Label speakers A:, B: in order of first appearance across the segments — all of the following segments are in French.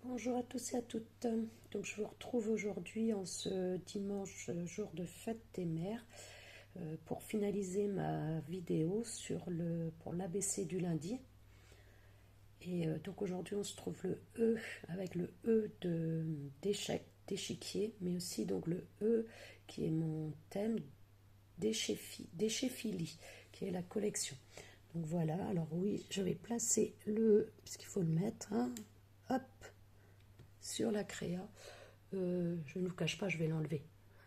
A: Bonjour à tous et à toutes. Donc je vous retrouve aujourd'hui en ce dimanche jour de fête des mères pour finaliser ma vidéo pour l'ABC du lundi. Et donc aujourd'hui on se trouve le E avec le E d'échiquier, mais aussi donc le E qui est mon thème d'échéphilie, qui est la collection. Donc voilà, alors oui, je vais placer le E, puisqu'il faut le mettre, hein. Hop, sur la créa. Je ne vous cache pas, je vais l'enlever.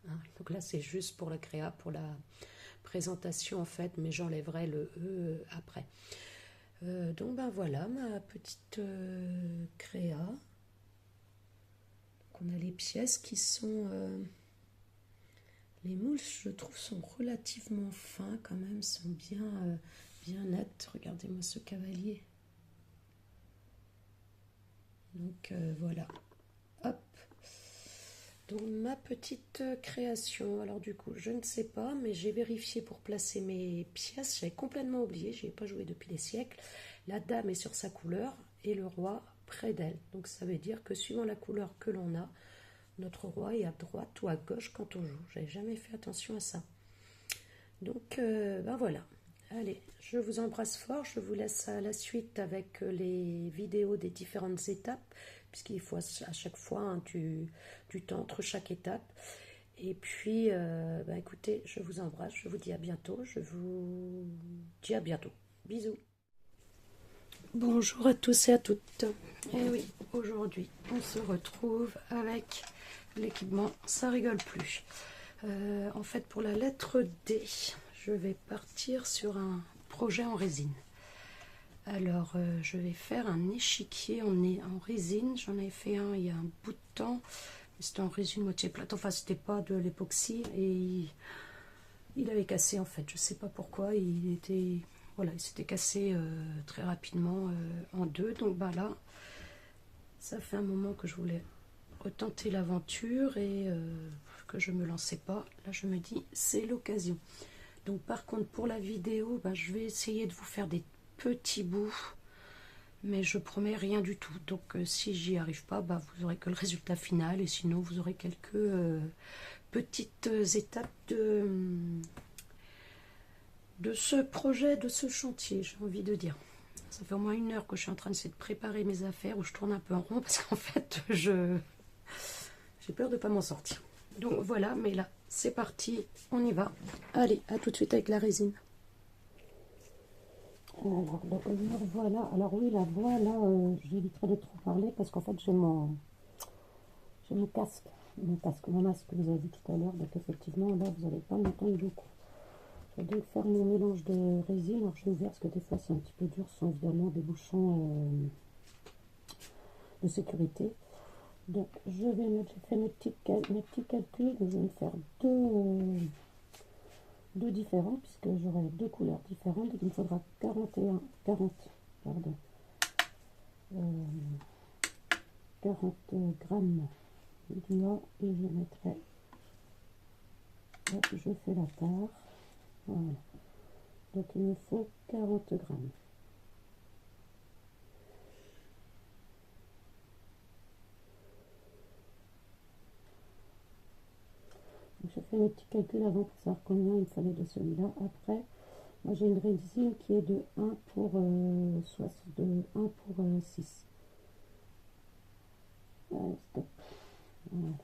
A: Hein. Donc là, c'est juste pour la créa, pour la présentation en fait, mais j'enlèverai le E après. Donc ben voilà, ma petite créa. Donc on a les pièces qui sont... les moules, je trouve, sont relativement fins quand même, sont bien nettes. Regardez-moi ce cavalier. Donc voilà. Hop. Donc ma petite création, alors du coup je ne sais pas, mais j'ai vérifié pour placer mes pièces, j'avais complètement oublié, je n'y ai pas joué depuis des siècles. La dame est sur sa couleur et le roi près d'elle, donc ça veut dire que suivant la couleur que l'on a, notre roi est à droite ou à gauche quand on joue. J'avais jamais fait attention à ça. Donc ben voilà, allez, je vous embrasse fort, je vous laisse à la suite avec les vidéos des différentes étapes, puisqu'il faut à chaque fois du temps entre chaque étape. Et puis, ben écoutez, je vous embrasse, je vous dis à bientôt, je vous dis à bientôt. Bisous. Bonjour à tous et à toutes. Et oui, aujourd'hui, on se retrouve avec l'équipement Ça rigole plus. En fait, pour la lettre D, je vais partir sur un projet en résine. Alors, je vais faire un échiquier en résine. J'en avais fait un il y a un bout de temps. C'était en résine moitié plate. Enfin, c'était pas de l'époxy. Et il avait cassé, en fait. Je sais pas pourquoi. Voilà, il s'était cassé très rapidement en deux. Donc, bah là, ça fait un moment que je voulais retenter l'aventure et que je me lançais pas. Là, je me dis, c'est l'occasion. Donc par contre pour la vidéo, ben, je vais essayer de vous faire des petits bouts, mais je promets rien du tout. Donc si j'y arrive pas, ben, vous aurez que le résultat final, et sinon vous aurez quelques petites étapes de ce projet, de ce chantier, j'ai envie de dire. Ça fait au moins 1 heure que je suis en train d'essayer de préparer mes affaires, où je tourne un peu en rond parce qu'en fait j'ai peur de ne pas m'en sortir. Donc voilà, mais là c'est parti, on y va. Allez, à tout de suite avec la résine. Alors, donc, me revoilà. Alors oui, la voix, là, j'éviterai de trop parler parce qu'en fait, j'ai mon casque. Mon masque que vous avez vu tout à l'heure. Donc effectivement, là, vous n'allez pas m'entendre beaucoup. Je vais donc faire mon mélange de résine. Alors, je l'ai ouvert parce que des fois, c'est un petit peu dur. Ce sont évidemment des bouchons de sécurité. Donc, j'ai fait mes petits calculs. Donc, je vais me faire deux différents, puisque j'aurai 2 couleurs différentes. Donc il me faudra 40 grammes du noix, et je mettrai, hop, je fais la part, voilà. Donc il me faut 40 grammes. Donc, je fais mes petits calculs avant pour savoir combien il me fallait de celui-là. Après, moi j'ai une résine qui est de 1 pour 6. Allez, stop. Voilà.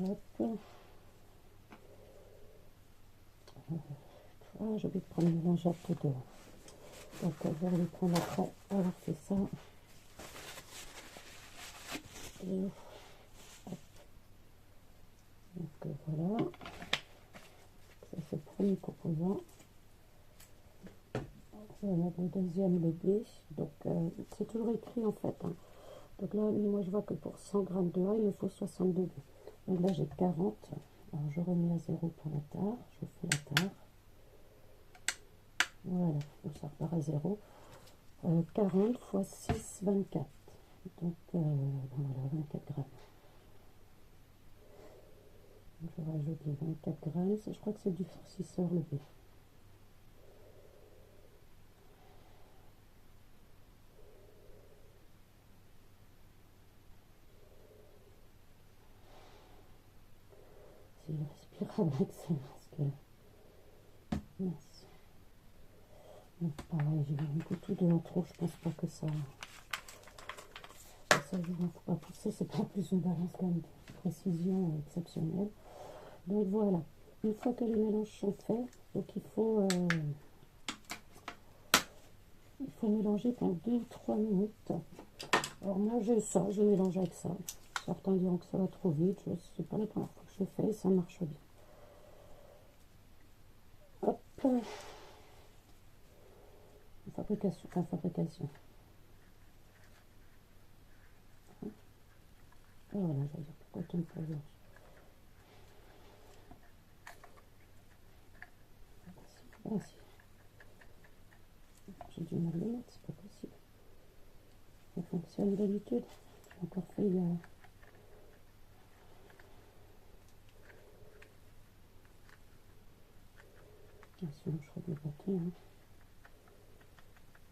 A: Hop. Ah, j'ai oublié de prendre une lingette de... Donc je vais les prendre après avoir fait ça. Et hop. Donc voilà. Ça c'est le premier composant. Voilà, le deuxième, le B. Donc c'est toujours écrit en fait. Hein. Donc là, moi je vois que pour 100 grammes de A, il me faut 62 B. Donc là j'ai 40. Alors je remets à 0 pour la tare. Je fais la tare. Voilà, donc ça repart à 0. 40 fois 6, 24. Donc voilà, 24 grammes. Donc, je rajoute les 24 grammes. Je crois que c'est du farcisseur le B.
B: respirable avec ça, parce que... Mince. Donc, pareil, j'ai mis beaucoup de en trop, je pense pas que ça joue, faut pas pousser, c'est pas plus une balance quand même de précision exceptionnelle. Donc voilà, une fois que les mélanges sont faits, donc il faut mélanger pendant 2 ou 3 minutes. Alors moi j'ai ça, je mélange avec ça. Certains diront que ça va trop vite, c'est pas la première fois que je le fais et ça marche bien. Hop, fabrication. Et voilà, je vais dire pourquoi tu me fais vierge. Voici. J'ai du mal à le mettre, c'est pas possible. Ça fonctionne d'habitude. J'ai encore fait il y a... Ah, sinon je regarde le bâton. Hein.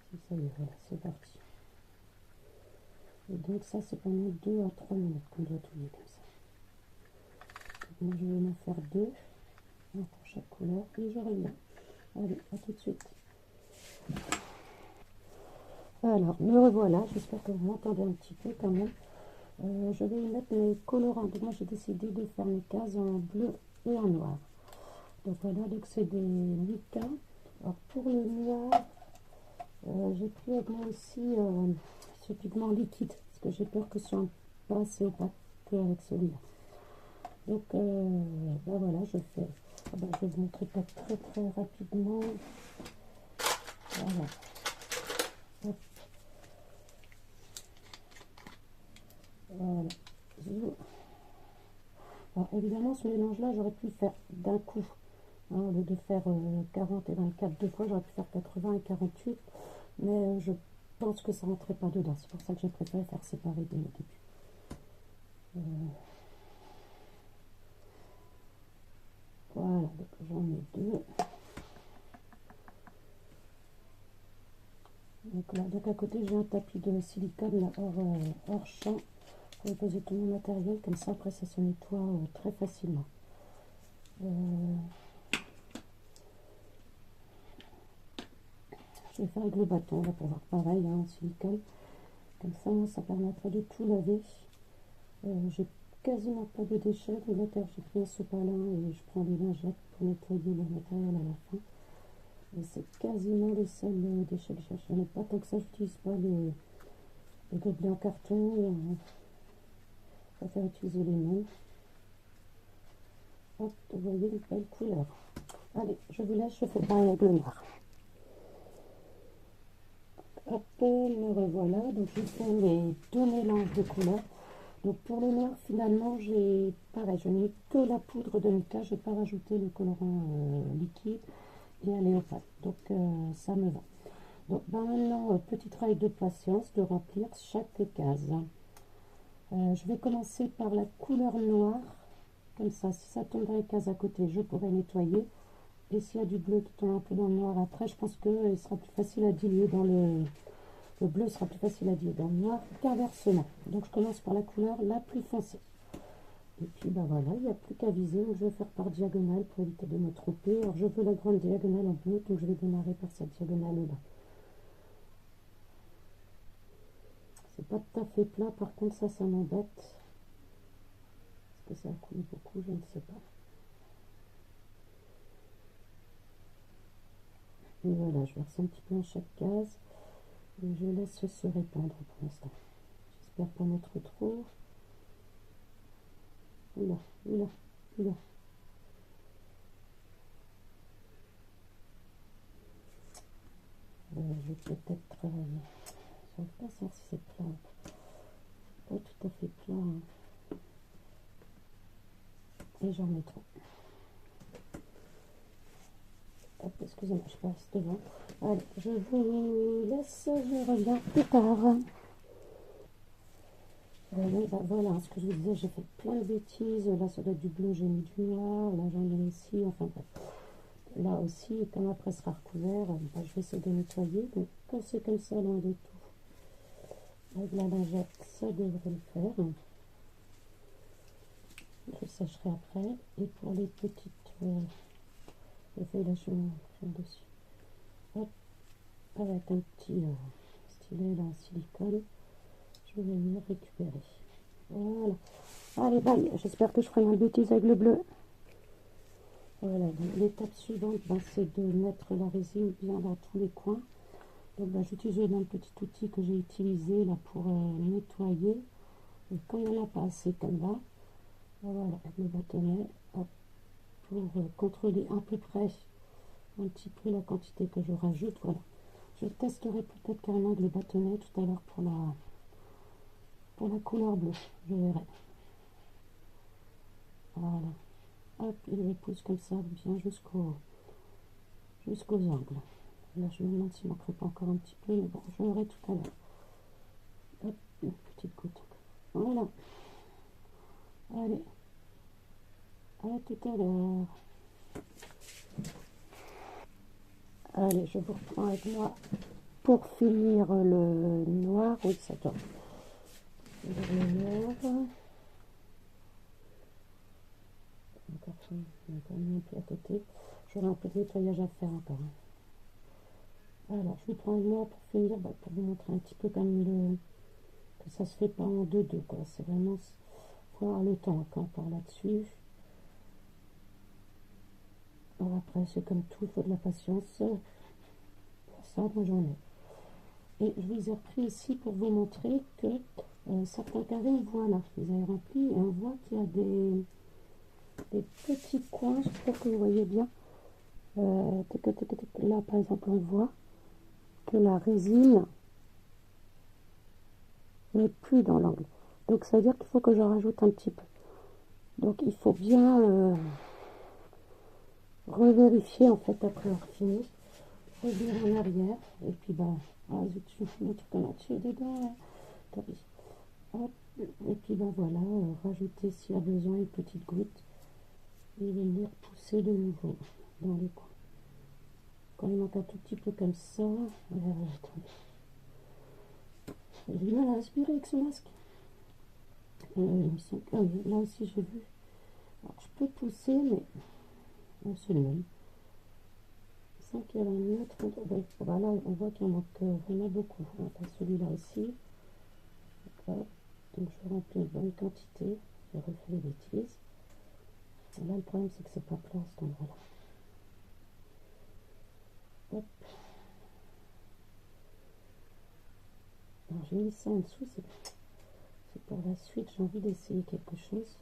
B: Si ça y est, voilà, c'est parti. Et donc ça c'est pendant 2 à 3 minutes qu'on doit touiller comme ça. Donc moi je vais en faire 2 pour chaque couleur et je reviens. Allez, à tout de suite. Alors, me revoilà, j'espère que vous m'entendez un petit peu quand même. Je vais y mettre mes colorants. Donc moi j'ai décidé de faire mes cases en bleu et en noir. Donc voilà, donc c'est des Mika. Alors pour le noir, j'ai pris avec moi aussi ce pigment liquide, parce que j'ai peur que ce soit pas assez opaque avec celui-là. Donc ben voilà, je fais. Je vais vous montrer ça très rapidement. Voilà. Hop. Voilà. Alors évidemment, ce mélange-là, j'aurais pu le faire d'un coup. Hein, au lieu de faire 40 et 24 deux fois, j'aurais pu faire 80 et 48. Mais je pense que ça ne rentrait pas dedans. C'est pour ça que j'ai préféré faire séparer dès le début. Voilà, donc j'en ai 2. Donc là, donc à côté, j'ai un tapis de silicone là, hors champ. Je vais poser tout mon matériel, comme ça après ça se nettoie très facilement. Je vais faire avec le bâton, là, pour voir pareil, hein, en silicone. Comme ça, ça permettrait de tout laver. J'ai quasiment pas de déchets. De là, j'ai pris un sopalin et je prends des lingettes pour nettoyer le matériel à la fin. Et c'est quasiment les seuls déchets que j'ai. Je n'ai pas tant que ça, je n'utilise pas les gobelets en carton. Je préfère utiliser les mêmes. Hop, vous voyez une belle couleur. Allez, je vous laisse, je fais pareil avec le noir. Hop, me revoilà. Donc je fais mes 2 mélanges de couleurs. Donc pour le noir, finalement, j'ai pareil, je n'ai que la poudre de Mika, je n'ai pas rajouté le colorant liquide et un léopard. Donc ça me va. Donc maintenant, petit travail de patience, de remplir chaque case. Je vais commencer par la couleur noire. Comme ça, si ça tombe dans les cases à côté, je pourrai nettoyer. Et s'il y a du bleu qui tombe un peu dans le noir après, je pense qu'il sera plus facile à diluer dans le bleu sera plus facile à diluer dans le noir qu'inversement. Donc je commence par la couleur la plus foncée. Et puis ben voilà, il n'y a plus qu'à viser. Donc je vais faire par diagonale pour éviter de me tromper. Alors je veux la grande diagonale en bleu, donc je vais démarrer par cette diagonale là. C'est pas tout à fait plat, par contre ça m'embête. Est-ce que ça a coulé beaucoup? Je ne sais pas. Et voilà, je verse un petit peu dans chaque case. Et je laisse se répandre pour l'instant. J'espère pas mettre trop. Oula. Je vais peut-être travailler. Je ne sais pas savoir si c'est plat. Pas tout à fait plat. Hein. Et j'en mets trop. Hop, excusez-moi, je passe devant. Allez, je vous laisse, je reviens plus tard. Voilà, ce que je vous disais, j'ai fait plein de bêtises. Là, ça doit être du bleu, j'ai mis du noir. Là, j'en ai ici. Enfin, bref. Là aussi, et comme après sera recouvert, je vais essayer de nettoyer. Donc, quand c'est comme ça, loin de tout, avec la lingette, ça devrait le faire. je sécherai après. Et pour les petites feuilles, là, je mets dessus. Hop, avec un petit stylet là, en silicone, je vais venir récupérer. Voilà. Allez, bye. J'espère que je ferai ma bêtise avec le bleu. Voilà, l'étape suivante, c'est de mettre la résine bien dans tous les coins. Donc j'utilise un petit outil que j'ai utilisé là pour nettoyer. Et quand il n'y en a pas assez comme là, voilà, le bâtonnet, hop, pour contrôler à peu près un petit peu la quantité que je rajoute. Voilà. Je testerai peut-être carrément avec le bâtonnet tout à l'heure pour la couleur bleue. Je verrai. Voilà. Hop, et je pousse comme ça bien jusqu'aux angles. Là, je me demande s'il manquerait pas encore un petit peu, mais bon, je verrai tout à l'heure. Hop, une petite goutte. Voilà. Allez. À tout à l'heure. Allez, je vous reprends avec moi pour finir le noir. Oui, ça doit. Le noir. Encore mis un peu à côté. J'aurai un peu de nettoyage à faire encore. Alors, je vous prends avec moi pour finir, pour vous montrer un petit peu comme que ça se fait pas en deux, quoi. C'est vraiment voir le temps quand on part là-dessus. Alors après, c'est comme tout, il faut de la patience. Pour ça, moi j'en ai. Et je vous ai repris ici pour vous montrer que certains carrés, voilà, je les ai remplis et on voit qu'il y a des petits coins, j'espère que vous voyez bien. Là, par exemple, on voit que la résine n'est plus dans l'angle. Donc, ça veut dire qu'il faut que je rajoute un petit peu. Donc, il faut bien revérifier, en fait, après avoir fini. Revenir en arrière. Et puis, zut, je vais mettre un entier dedans. Hop. Et puis, voilà, rajouter s'il y a besoin une petite goutte. Et venir pousser de nouveau dans les coins. Quand il manque un tout petit peu comme ça, attendez. J'ai du mal à respirer avec ce masque. Il me semble que là aussi j'ai vu. Alors, je peux pousser, mais c'est le même. Il me semble qu'il y avait un autre. Voilà, on voit qu'il en manque vraiment beaucoup. Celui-là aussi. Donc je remplis une bonne quantité. J'ai refait les bêtises. Et là, le problème, c'est que c'est pas plat à cet endroit-là. Hop. Alors, j'ai mis ça en dessous. C'est pour la suite. J'ai envie d'essayer quelque chose.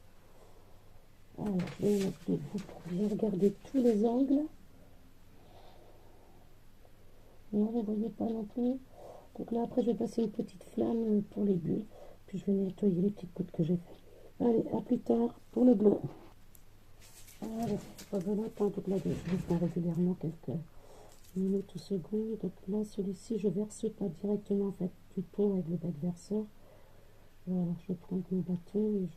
B: Alors, je vais mettre debout pour bien regarder tous les angles. Non, vous ne voyez pas non plus. Donc là, après, je vais passer une petite flamme pour les bulles. Puis je vais nettoyer les petites gouttes que j'ai fait. Allez, à plus tard pour le bleu. Allez, c'est pas belote, hein, donc là, je vais faire régulièrement quelques minutes ou secondes. Donc là, celui-ci, je verse pas directement en fait du pot avec le bec verseur. Voilà, je prends mon bâton et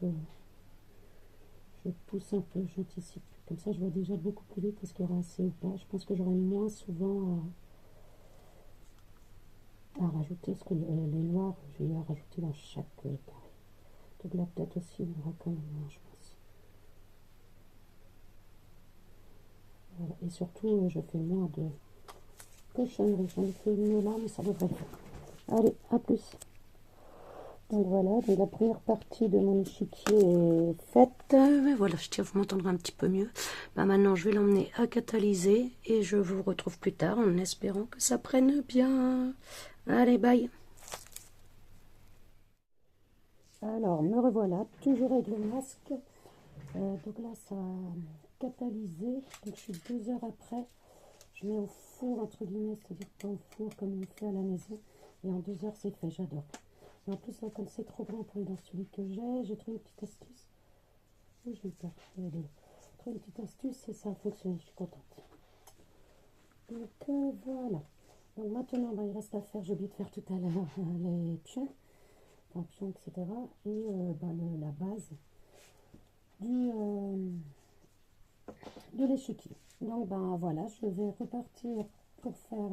B: je pousse un peu, j'anticipe. Comme ça, je vois déjà beaucoup plus vite est-ce qu'il y aura assez ou pas. Je pense que j'aurai moins souvent à rajouter, parce que les noirs, je vais à rajouter dans chaque carré. Donc là, peut-être aussi, il y aura quand même moins, je pense. Voilà. Et surtout, je fais moins de cochonneries. J'en ai fait une là, mais ça devrait le faire. Allez, à plus. Donc voilà, donc la première partie de mon échiquier est faite.
A: Mais voilà, je tiens, vous m'entendrez un petit peu mieux. Maintenant, je vais l'emmener à catalyser et je vous retrouve plus tard en espérant que ça prenne bien. Allez, bye.
B: Alors, me revoilà, toujours avec le masque. Donc là, ça a catalysé. Donc je suis 2 heures après. Je mets au four, entre guillemets, c'est-à-dire pas au four comme on fait à la maison. Et en 2 heures, c'est fait, j'adore. Et en plus, là, comme c'est trop grand pour les dans celui que j'ai trouvé une petite astuce. Oui, je vais le faire. J'ai trouvé une petite astuce et ça a fonctionné, je suis contente. Donc voilà. Donc maintenant, il reste à faire, j'ai oublié de faire tout à l'heure les pions, etc. Et la base de l'échiquier. Donc voilà, je vais repartir pour faire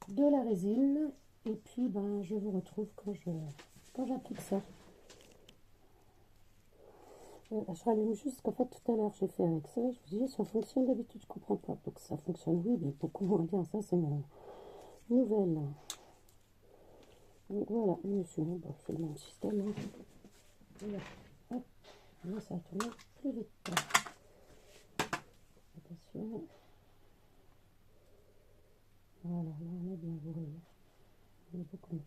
B: de la résine. Et puis je vous retrouve quand j'applique ça. Je rallume juste qu'en fait tout à l'heure j'ai fait avec ça, je vous dis ça fonctionne d'habitude, je comprends pas. Donc ça fonctionne, oui, mais beaucoup moins bien, ça c'est mon nouvelle. Donc voilà, mais sinon bon, c'est le même système. Hein. Voilà. Hop, là ça va tourner plus vite. Attention. Voilà, là on est bien, vous voyez. On est beaucoup mieux.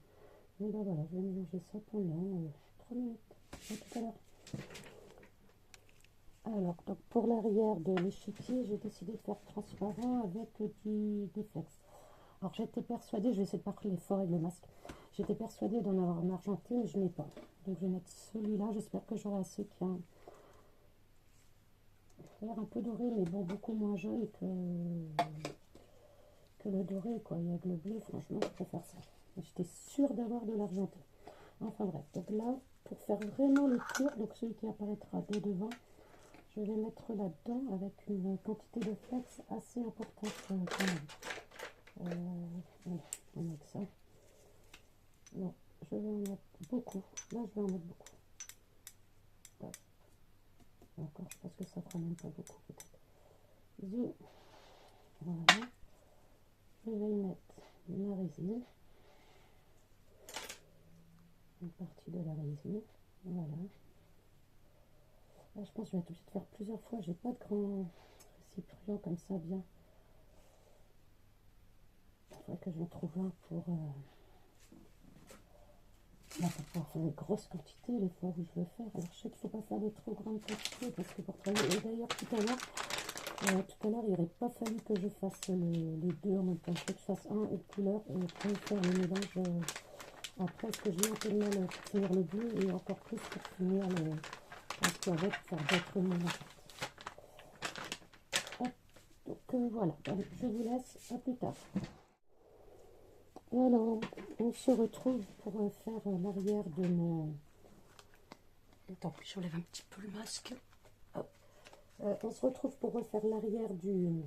B: Donc ben voilà, je vais mélanger ça pendant 3 minutes. À tout à l'heure. Alors, donc pour l'arrière de l'échiquier, j'ai décidé de faire transparent avec des flex. Alors j'étais persuadée, je vais essayer de pas l'effort avec le masque. J'étais persuadée d'en avoir un argenté, mais je n'ai pas. Donc je vais mettre celui-là, j'espère que j'aurai assez qui a l'air un peu doré, mais bon, beaucoup moins jaune que le doré, quoi. Et avec le bleu, franchement, je préfère ça. J'étais sûre d'avoir de l'argenté. Enfin bref, donc là, pour faire vraiment le tour, donc celui qui apparaîtra de devant, je vais mettre là-dedans avec une quantité de flex assez importante quand même. Voilà, on met ça. Non, je vais en mettre beaucoup. Là, je vais en mettre beaucoup. Hop. Encore, je pense que ça fera même pas beaucoup peut-être. Voilà. Je vais y mettre ma résine. Une partie de la résine. Voilà. Là, je pense que je vais être obligée de faire plusieurs fois. J'ai pas de grand récipient comme ça bien. Il faudrait que j'en trouve un pour pouvoir faire des grosses quantités les fois où je veux faire. Alors je sais qu'il ne faut pas faire de trop grandes quantités parce que pour travailler. Et d'ailleurs tout à l'heure il n'aurait pas fallu que je fasse les deux en même temps. Il faut que je fasse un et couleur et après faire le mélange après parce que j'ai un peu de mal pour finir le bleu et encore plus pour finir le avec faire d'autres mélanges. Donc voilà, allez, je vous laisse, à plus tard. Voilà, on se retrouve pour faire l'arrière de mon...
A: Attends, j'enlève un petit peu le masque.
B: Hop. On se retrouve pour refaire l'arrière du... Non,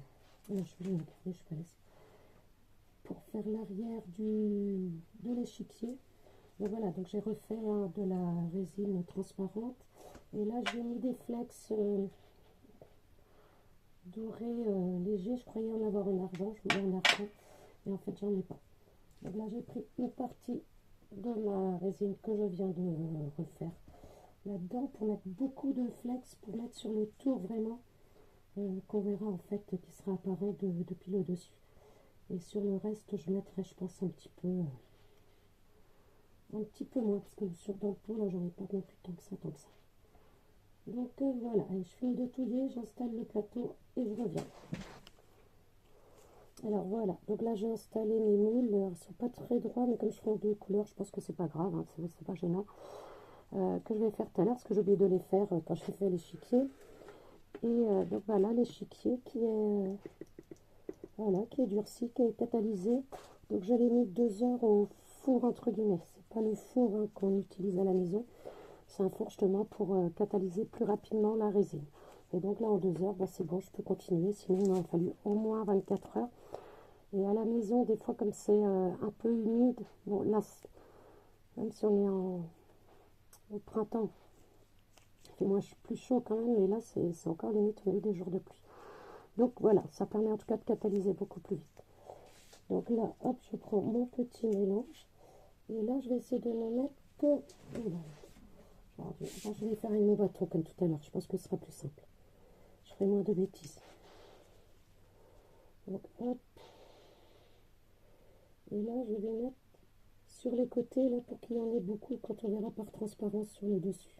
B: je vais le garder, je peux laisser. Pour faire l'arrière de l'échiquier. Donc voilà, donc j'ai refait de la résine transparente. Et là, j'ai mis des flex dorés légers. Je croyais en avoir en argent, je voulais en argent. Et en fait, j'en ai pas. Donc là, j'ai pris une partie de ma résine que je viens de refaire là-dedans pour mettre beaucoup de flex, pour mettre sur le tour vraiment, qu'on verra en fait qui sera apparent depuis le dessus. Et sur le reste, je mettrai, je pense, un petit peu moins, parce que sur dans le pot, là, j'en ai pas non plus tant que ça. Donc voilà, allez, je finis de touiller, j'installe le plateau et je reviens. Alors voilà, donc là j'ai installé mes moules, ils sont pas très droits, mais comme je fais en deux couleurs, je pense que c'est pas grave, hein, c'est pas gênant. Que je vais faire tout à l'heure, parce que j'ai oublié de les faire quand j'ai fait l'échiquier. Et donc voilà l'échiquier qui est durci, qui est catalysé. Donc je l'ai mis 2 heures au four entre guillemets. C'est pas le four hein, qu'on utilise à la maison. C'est un four justement pour catalyser plus rapidement la résine. Et donc là en 2 heures, bah, c'est bon, je peux continuer. Sinon il m'a fallu au moins 24 heures. Et à la maison, des fois comme c'est un peu humide, bon là, même si on est au printemps, il fait plus chaud quand même, mais là c'est encore limite, on a eu des jours de pluie. Donc voilà, ça permet en tout cas de catalyser beaucoup plus vite. Donc là, hop, je prends mon petit mélange. Et là, je vais essayer de ne mettre que... je vais faire avec mon bâton comme tout à l'heure. Je pense que ce sera plus simple. Je ferai moins de bêtises. Donc hop. Et là, je vais mettre sur les côtés, là, pour qu'il y en ait beaucoup quand on verra par transparence sur le dessus.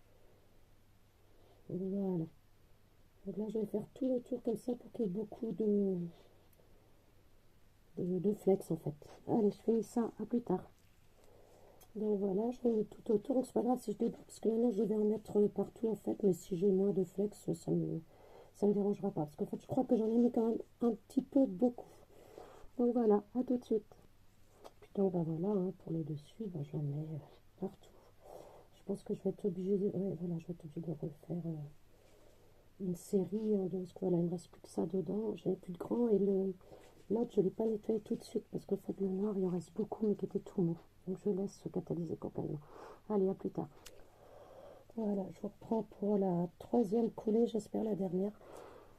B: Voilà. Donc là, je vais faire tout le tour comme ça pour qu'il y ait beaucoup de flex en fait. Allez, je finis ça, à plus tard. Donc voilà, je mets tout autour, c'est pas grave si je déborde, parce que maintenant je vais en mettre partout en fait, mais si j'ai moins de flex, ça me dérangera pas, parce qu'en fait je crois que j'en ai mis quand même un petit peu beaucoup. Donc voilà, à tout de suite. Puis donc bah voilà, hein, pour le dessus, bah, j'en mets partout. Je pense que je vais être obligée de, ouais, voilà, je vais être obligée de refaire une série hein, parce que voilà, il me reste plus que ça dedans, j'avais plus de grand, et l'autre je l'ai pas nettoyé tout de suite, parce qu'en fait le noir il en reste beaucoup, mais qui était tout mou. Donc je laisse se catalyser complètement. Allez, à plus tard. Voilà, je reprends pour la troisième coulée, j'espère la dernière.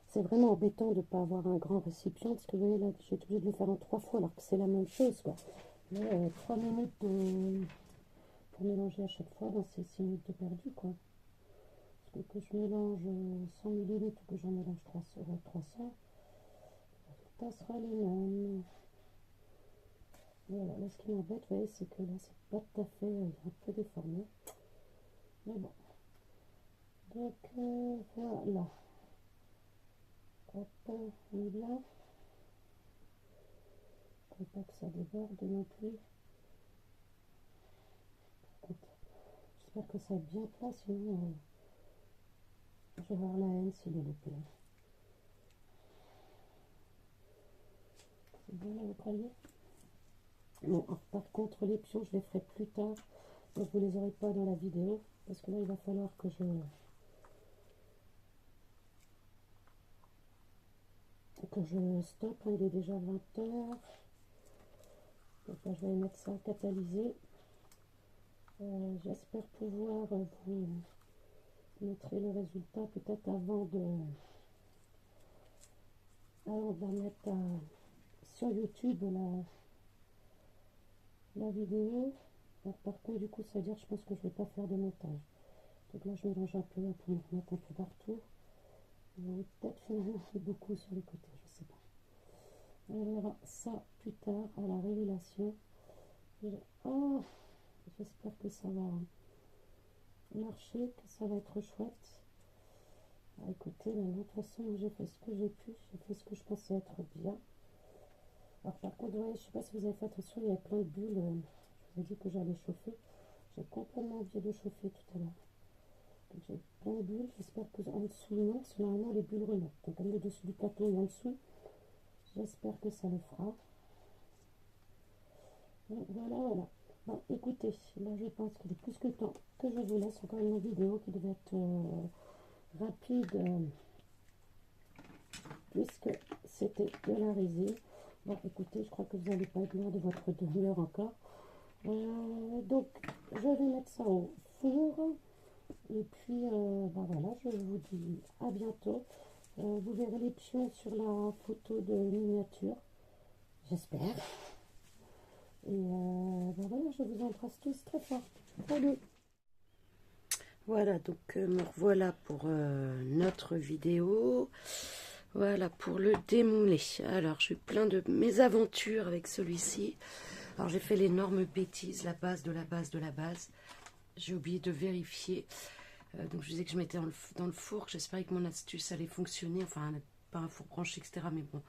B: C'est vraiment embêtant de ne pas avoir un grand récipient, parce que vous voyez là, j'ai été obligée de le faire en 3 fois, alors que c'est la même chose, quoi. Mais 3 minutes pour mélanger à chaque fois, ben, c'est 6 minutes de perdu, quoi. Parce que je mélange 100 millilitres ou que j'en mélange 300, le résultat sera le même. Voilà, là ce qui m'embête, vous voyez, c'est que là c'est pas tout à fait, il est un peu déformé. Mais bon. Donc voilà. Hop, on est bien. Faut pas que ça déborde non plus. J'espère que ça va être bien plat, sinon je vais avoir la haine s'il est loupé. C'est bon là, vous croyez? Bon, par contre, les pions, je les ferai plus tard. Donc vous les aurez pas dans la vidéo. Parce que là, il va falloir que je stoppe. Il est déjà 20 heures. Donc là, je vais mettre ça à catalyser. J'espère pouvoir vous montrer le résultat peut-être avant de la mettre sur YouTube, la vidéo. Alors, par contre, du coup, ça veut dire, je pense que je vais pas faire de montage. Donc là, je mélange un peu pour me remettre un peu partout. Peut-être finalement beaucoup sur les côtés, je sais pas. On verra ça plus tard à la révélation. Oh, j'espère que ça va marcher, que ça va être chouette. Ah, écoutez, maintenant, de toute façon, j'ai fait ce que j'ai pu, j'ai fait ce que je pensais être bien. Alors par contre, ouais, je sais pas si vous avez fait attention, il y avait plein de bulles. Je vous ai dit que j'allais chauffer. J'ai complètement oublié de chauffer tout à l'heure. Donc j'ai plein de bulles, j'espère que en dessous non, parce que normalement les bulles remontent. Donc comme le dessus du plateau est en dessous, j'espère que ça le fera. Donc, voilà. Bon, écoutez, là je pense qu'il est plus que temps que je vous laisse encore une vidéo qui devait être rapide, puisque c'était de la résine. Bon, écoutez, je crois que vous n'allez pas être loin de votre demi-heure encore. Donc, je vais mettre ça au four. Et puis, ben voilà, je vous dis à bientôt. Vous verrez les pions sur la photo de miniature, j'espère. Et ben voilà, je vous embrasse tous très fort. Salut!
A: Voilà, donc me revoilà pour notre vidéo. Voilà, pour le démouler. Alors, j'ai eu plein de mésaventures avec celui-ci. Alors, j'ai fait l'énorme bêtise, la base de la base de la base. J'ai oublié de vérifier. Donc, je disais que je mettais dans le four. J'espérais que mon astuce allait fonctionner. Enfin, pas un four branché, etc. Mais bon,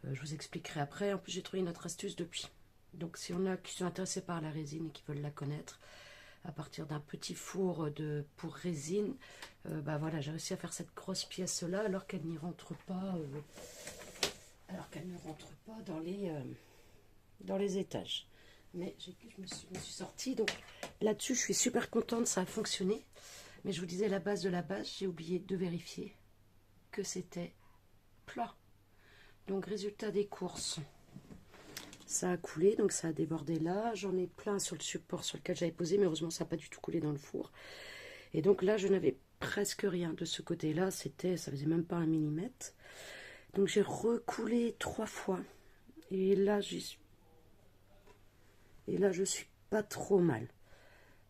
A: je vous expliquerai après. En plus, j'ai trouvé une autre astuce depuis. Donc, si on a qui sont intéressés par la résine et qui veulent la connaître, à partir d'un petit four pour résine, bah voilà, j'ai réussi à faire cette grosse pièce là alors qu'elle n'y rentre pas, dans les étages. Mais je me suis sortie, donc là-dessus je suis super contente, ça a fonctionné. Mais je vous disais, la base de la base, j'ai oublié de vérifier que c'était plat. Donc résultat des courses, ça a coulé, donc ça a débordé là. J'en ai plein sur le support sur lequel j'avais posé, mais heureusement ça n'a pas du tout coulé dans le four. Et donc là, je n'avais presque rien de ce côté-là. Ça faisait même pas 1 millimètre. Donc j'ai recoulé 3 fois. Et là, je suis pas trop mal.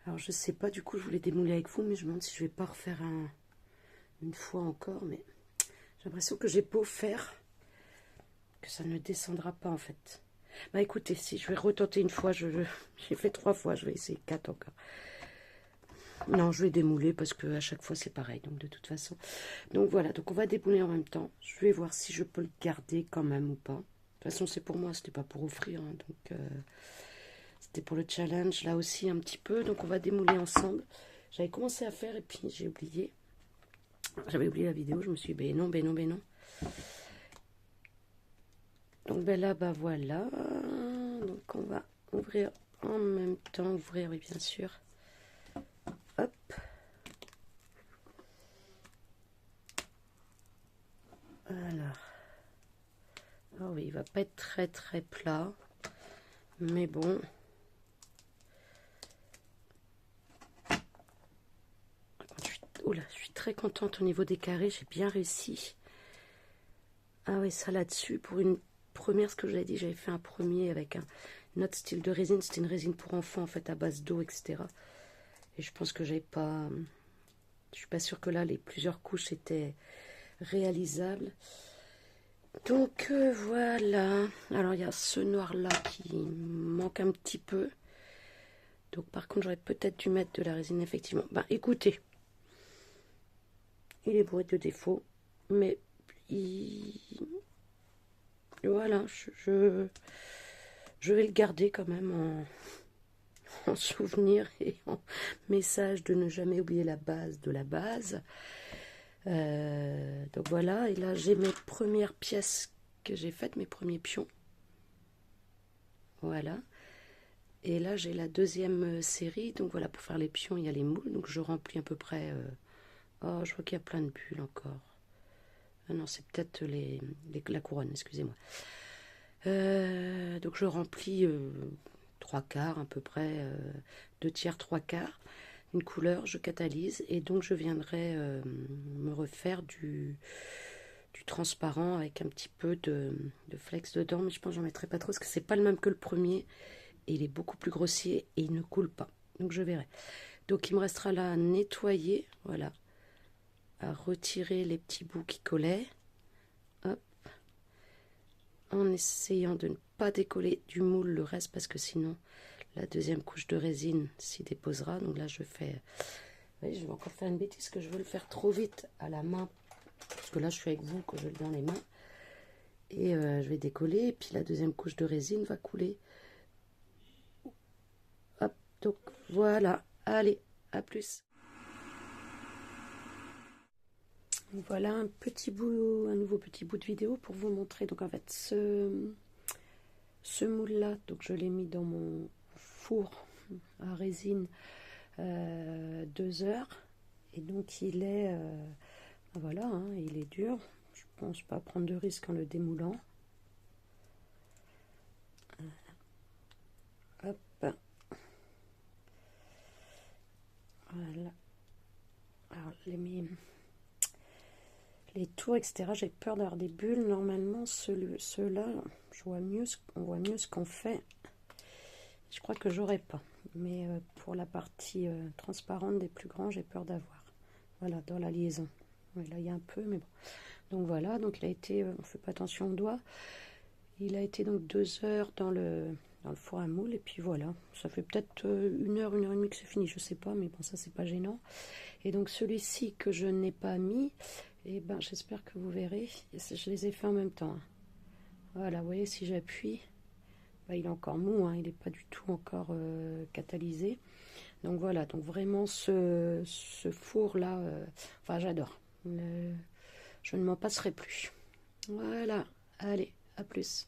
A: Alors je sais pas, du coup, je voulais démouler avec vous, mais je me demande si je vais pas refaire une fois encore. Mais j'ai l'impression que j'ai beau faire, que ça ne descendra pas en fait. Bah écoutez, si je vais retenter une fois, j'ai fait 3 fois, je vais essayer 4 encore. Non, je vais démouler parce que à chaque fois c'est pareil, donc de toute façon. Donc voilà, donc on va démouler en même temps. Je vais voir si je peux le garder quand même ou pas. De toute façon, c'est pour moi, c'était pas pour offrir, hein, donc c'était pour le challenge là aussi un petit peu. Donc on va démouler ensemble. J'avais commencé à faire et puis j'ai oublié. J'avais oublié la vidéo, je me suis dit, ben non, ben non, ben non. Donc ben là, bah voilà. Donc on va ouvrir en même temps, ouvrir, oui bien sûr. Hop. Alors. Oh oui, il va pas être très très plat. Mais bon. Oula, je suis très contente au niveau des carrés, j'ai bien réussi. Ah oui, ça là-dessus, pour une première, ce que j'avais dit, j'avais fait un premier avec un autre style de résine. C'était une résine pour enfants, en fait, à base d'eau, etc. Et je pense que j'avais pas... Je suis pas sûre que là, les plusieurs couches étaient réalisables. Donc, voilà. Alors, il y a ce noir-là qui manque un petit peu. Donc, par contre, j'aurais peut-être dû mettre de la résine, effectivement. Ben, écoutez. Il est bourré de défauts. Mais, voilà, je vais le garder quand même en souvenir et en message de ne jamais oublier la base de la base. Donc voilà, et là j'ai mes premières pièces que j'ai faites, mes premiers pions. Voilà. Et là j'ai la deuxième série, donc voilà, pour faire les pions, il y a les moules, donc je remplis à peu près... Oh, je vois qu'il y a plein de bulles encore. Ah non, c'est peut-être la couronne, excusez-moi. Donc je remplis 3/4 à peu près, 2/3, 3/4, une couleur, je catalyse et donc je viendrai me refaire du transparent avec un petit peu de flex dedans, mais je pense que j'en mettrai pas trop parce que c'est pas le même que le premier et il est beaucoup plus grossier et il ne coule pas, donc je verrai. Donc il me restera là à nettoyer, voilà, à retirer les petits bouts qui collaient, hop, en essayant de ne pas décoller du moule le reste parce que sinon la deuxième couche de résine s'y déposera. Donc là je fais... Oui, je vais encore faire une bêtise que je veux le faire trop vite à la main parce que là je suis avec vous que je l'ai dans les mains et je vais décoller et puis la deuxième couche de résine va couler. Hop, donc voilà, allez, à plus. Voilà un nouveau petit bout de vidéo pour vous montrer. Donc en fait ce moule là, donc je l'ai mis dans mon four à résine 2 heures et donc il est voilà, hein, il est dur. Je pense pas prendre de risque en le démoulant. Hop, voilà. Alors les tours, etc. J'ai peur d'avoir des bulles. Normalement, ceux-là, on voit mieux ce qu'on fait. Je crois que j'aurai pas. Mais pour la partie transparente des plus grands, j'ai peur d'avoir. Voilà, dans la liaison. Ouais, là, il y a un peu, mais bon. Donc voilà, donc il a été, on fait pas attention aux doigts. Il a été donc 2 heures dans le four à moule. Et puis voilà, ça fait peut-être 1 heure, 1 heure et demie que c'est fini, je sais pas. Mais bon, ça, c'est pas gênant. Et donc celui-ci que je n'ai pas mis, et ben j'espère que vous verrez, je les ai fait en même temps, hein. Voilà, vous voyez, si j'appuie, ben, il est encore mou, hein, il n'est pas du tout encore catalysé. Donc voilà, donc vraiment ce four là, enfin j'adore, je ne m'en passerai plus. Voilà, allez, à plus.